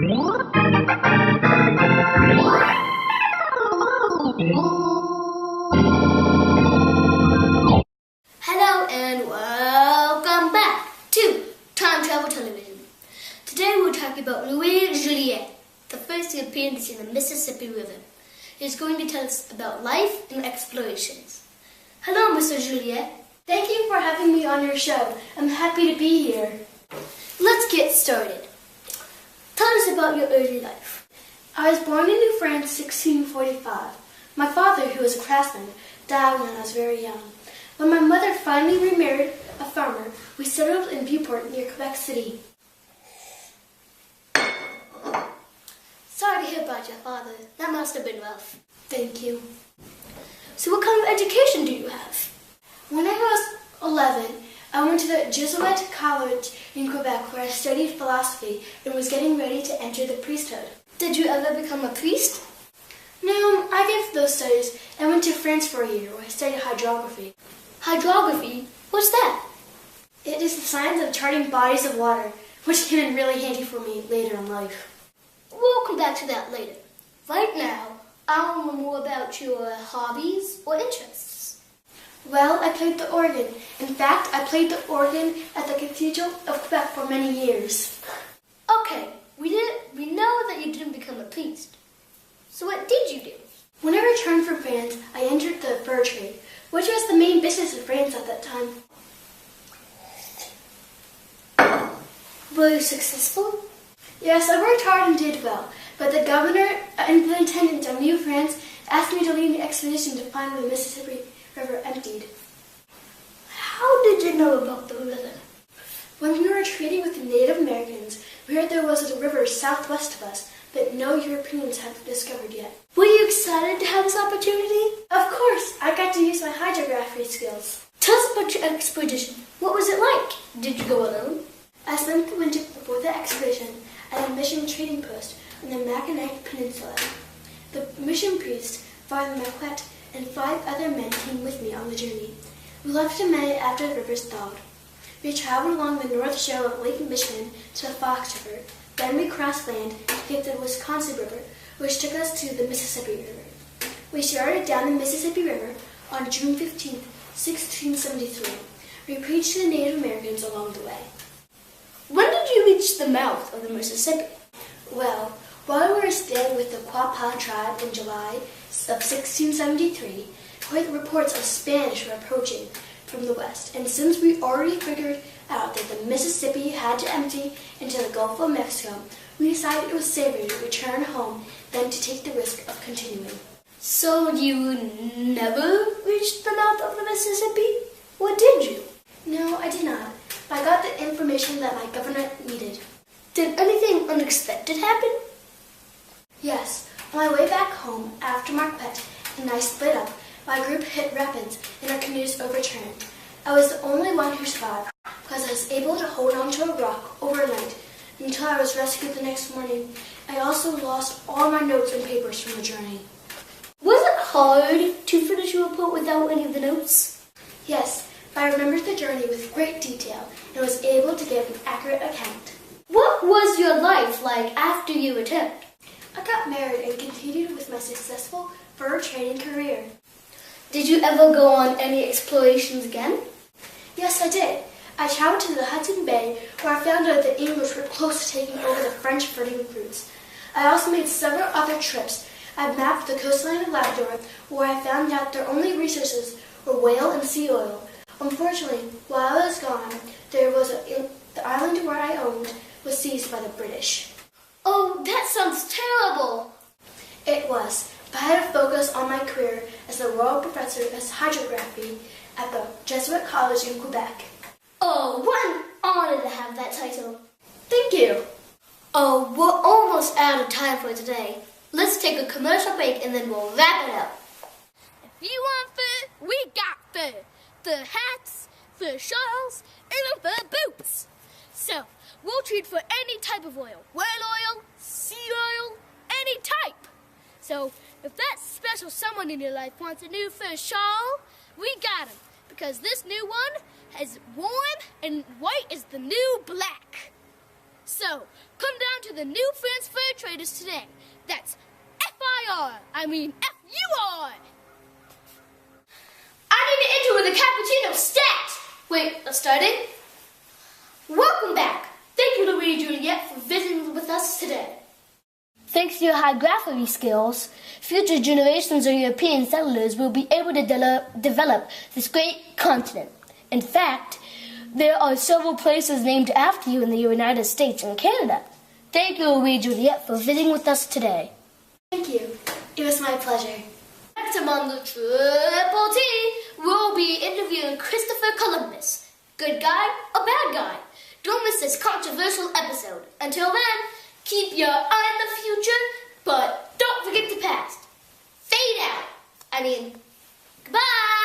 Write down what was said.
Hello and welcome back to Time Travel Television. Today we're talking about Jolliet, the first Europeans in the Mississippi River. He's going to tell us about life and explorations. Hello, Mr. Jolliet. Thank you for having me on your show. I'm happy to be here. Let's get started. Tell us about your early life. I was born in New France in 1645. My father, who was a craftsman, died when I was very young. When my mother finally remarried a farmer, we settled in Beauport near Quebec City. Sorry to hear about your father. That must have been rough. Thank you. So what kind of education do you have? When I was 11, I went to the Jesuit College in Quebec where I studied philosophy and was getting ready to enter the priesthood. Did you ever become a priest? No, I gave those studies and went to France for a year where I studied hydrography. Hydrography? What's that? It is the science of charting bodies of water, which came in really handy for me later in life. We'll come back to that later. Right now, I want to know more about your hobbies or interests. Well, I played the organ. In fact, I played the organ at the Cathedral of Quebec for many years. Okay, we know that you didn't become a priest. So what did you do? When I returned from France, I entered the fur trade, which was the main business in France at that time. Were you successful? Yes, I worked hard and did well, but the governor and the intendant of New France asked me to lead the expedition to find where the Mississippi River emptied. How did you know about the river? When we were trading with the Native Americans, we heard there was a river southwest of us, but no Europeans had discovered yet. Were you excited to have this opportunity? Of course, I got to use my hydrography skills. Tell us about your expedition. What was it like? Did you go alone? I spent the winter before the expedition at a mission trading post on the Mackinac Peninsula. The mission priest, Father Marquette, and 5 other men came with me on the journey. We left a minute after the river thawed. We traveled along the north shore of Lake Michigan to the Fox River. Then we crossed land to hit the Wisconsin River, which took us to the Mississippi River. We started down the Mississippi River on June 15, 1673. We preached to the Native Americans along the way. When did you reach the mouth of the Mississippi? Well, while we were staying with the Quapaw tribe in July of 1673, we heard reports of Spanish were approaching from the west, and since we already figured out that the Mississippi had to empty into the Gulf of Mexico, we decided it was safer to return home than to take the risk of continuing. So you never reached the mouth of the Mississippi? Or did you? No, I did not. But I got the information that my governor needed. Did anything unexpected happen? Yes. On my way back home, after Marquette and I split up, my group hit rapids and our canoes overturned. I was the only one who survived because I was able to hold on to a rock overnight until I was rescued the next morning. I also lost all my notes and papers from the journey. Was it hard to finish your report without any of the notes? Yes, but I remembered the journey with great detail and was able to give an accurate account. What was your life like after you returned? I got married and continued with my successful fur trading career. Did you ever go on any explorations again? Yes, I did. I traveled to the Hudson Bay where I found out the English were close to taking over the French furting routes. I also made several other trips. I mapped the coastline of Labrador where I found out their only resources were whale and sea oil. Unfortunately, while I was gone, the island where I owned was seized by the British. Oh, that sounds terrible. It was, but I had to focus on my career as a Royal Professor of Hydrography at the Jesuit College in Quebec. Oh, what an honor to have that title. Thank you. Oh, we're almost out of time for today. Let's take a commercial break and then we'll wrap it up. If you want fur, we got fur. Fur hats, fur shawls, and fur boots. So, we'll treat for any type of oil. Whale oil, sea oil, any type. So, if that special someone in your life wants a new fur shawl, we got 'em. Because this new one is warm and white is the new black. So, come down to the New France Fur Traders today. That's F-I-R. I mean F-U-R. I need to enter with a cappuccino stat. Wait, starting? Welcome back. Thank you, Louis and Juliet, for visiting with us today. Thanks to your high graphy skills, future generations of European settlers will be able to develop this great continent. In fact, there are several places named after you in the United States and Canada. Thank you, Louis and Juliet, for visiting with us today. Thank you. It was my pleasure. Next time on the Triple T, we'll be interviewing Christopher Columbus. Good guy or bad guy? Don't miss this controversial episode. Until then, keep your eye on the future, but don't forget the past. Fade out. Goodbye.